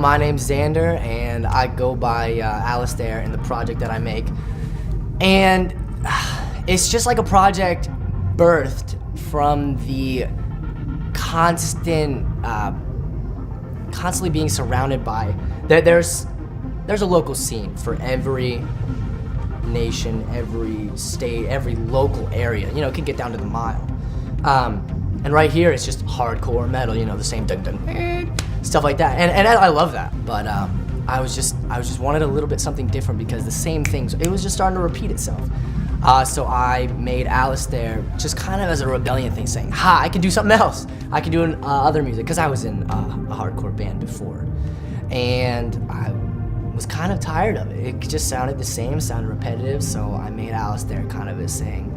my name's Xander, and I go by Alistair in the project that I make. And it's just like a project birthed from the constantly being surrounded by, there's a local scene for every nation, every state, every local area. You know, it can get down to the mile. And right here, it's just hardcore metal, you know, the same dun dun, stuff like that. And I love that. But I was just wanted a little bit something different because the same things, it was just starting to repeat itself. So I made Alistair just kind of as a rebellion thing, saying, I can do something else. I can do other music, because I was in a hardcore band before. And I was kind of tired of it. It just sounded the same, sounded repetitive, so I made Alistair kind of as saying,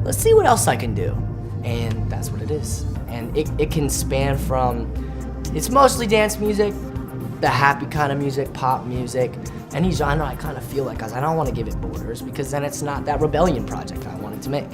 let's see what else I can do. And that's what it is. And it can span from, it's mostly dance music, the happy kind of music, pop music, any genre I kind of feel like, because I don't want to give it borders, because then it's not that rebellion project I wanted to make.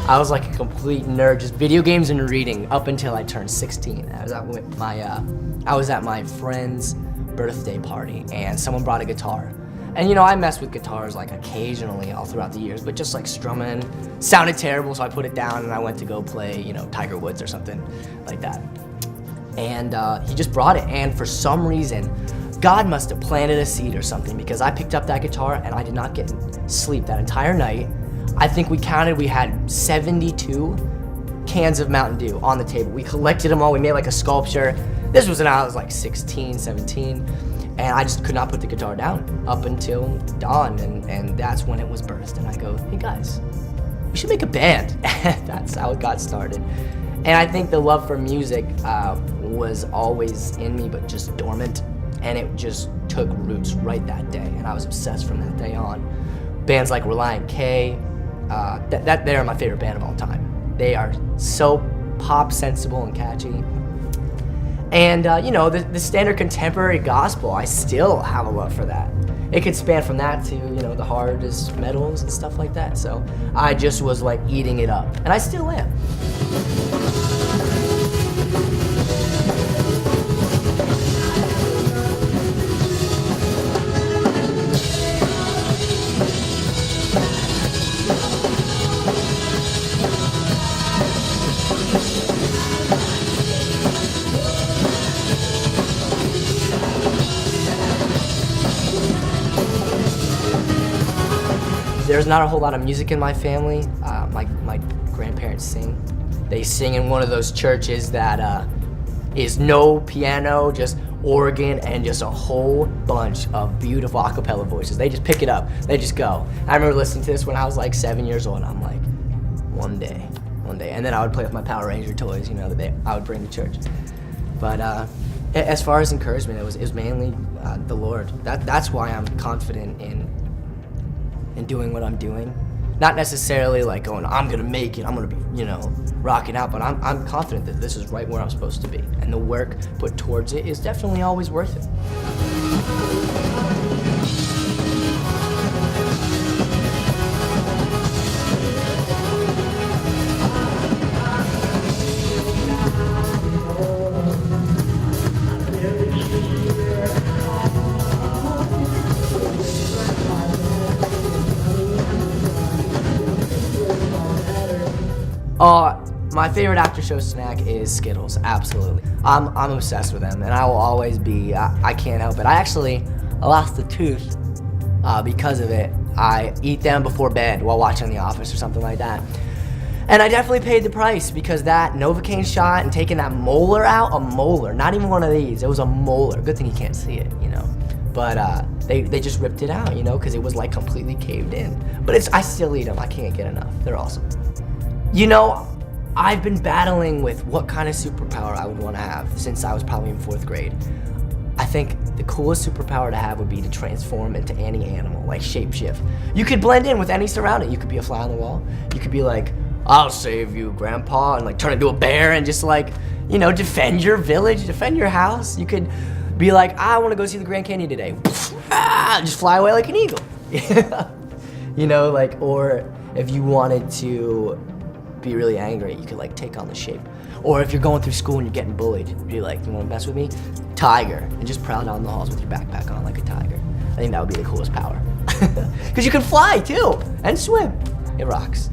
I was like a complete nerd, just video games and reading up until I turned 16. I was at my friend's birthday party, and someone brought a guitar. And you know, I messed with guitars like occasionally all throughout the years, but just like strumming sounded terrible, so I put it down and I went to go play, you know, Tiger Woods or something like that. And he just brought it, and for some reason, God must have planted a seed or something, because I picked up that guitar and I did not get sleep that entire night. I think we had 72 cans of Mountain Dew on the table. We collected them all, we made like a sculpture. This was when I was like 16, 17, and I just could not put the guitar down up until dawn, and that's when it was birthed. And I go, hey guys, we should make a band. That's how it got started. And I think the love for music was always in me, but just dormant, and it just took roots right that day, and I was obsessed from that day on. Bands like Relient K, they are my favorite band of all time. They are so pop sensible and catchy. And you know, the standard contemporary gospel, I still have a love for that. It could span from that to, you know, the hardest metals and stuff like that. So I just was like eating it up, and I still am. There's not a whole lot of music in my family. My grandparents sing. They sing in one of those churches that is no piano, just organ, and just a whole bunch of beautiful a cappella voices. They just pick it up. They just go. I remember listening to this when I was like 7 years old, and I'm like, one day. And then I would play with my Power Ranger toys, you know, that I would bring to church. But as far as encouragement, it was mainly the Lord. That's why I'm confident in doing what I'm doing. Not necessarily like going, I'm gonna make it, I'm gonna be, you know, rocking out, but I'm confident that this is right where I'm supposed to be. And the work put towards it is definitely always worth it. My favorite after show snack is Skittles, absolutely. I'm obsessed with them, and I will always be. I can't help it. I lost a tooth because of it. I eat them before bed while watching The Office or something like that. And I definitely paid the price, because that Novocaine shot and taking that molar out, a molar, not even one of these, it was a molar. Good thing you can't see it, you know. But they just ripped it out, you know, because it was like completely caved in. But I still eat them, I can't get enough. They're awesome. You know, I've been battling with what kind of superpower I would want to have since I was probably in 4th grade. I think the coolest superpower to have would be to transform into any animal, like shapeshift. You could blend in with any surrounding. You could be a fly on the wall. You could be like I'll save you, Grandpa, and like turn into a bear and just like, you know, defend your village, defend your house. You could be like, I want to go see the Grand Canyon today. Just fly away like an eagle. You know, like, or if you wanted to be really angry, you could like take on the shape. Or if you're going through school and you're getting bullied, you'd be like, you want to mess with me? Tiger, and just prowl down the halls with your backpack on like a tiger. I think that would be the coolest power. Because you can fly too, and swim. It rocks.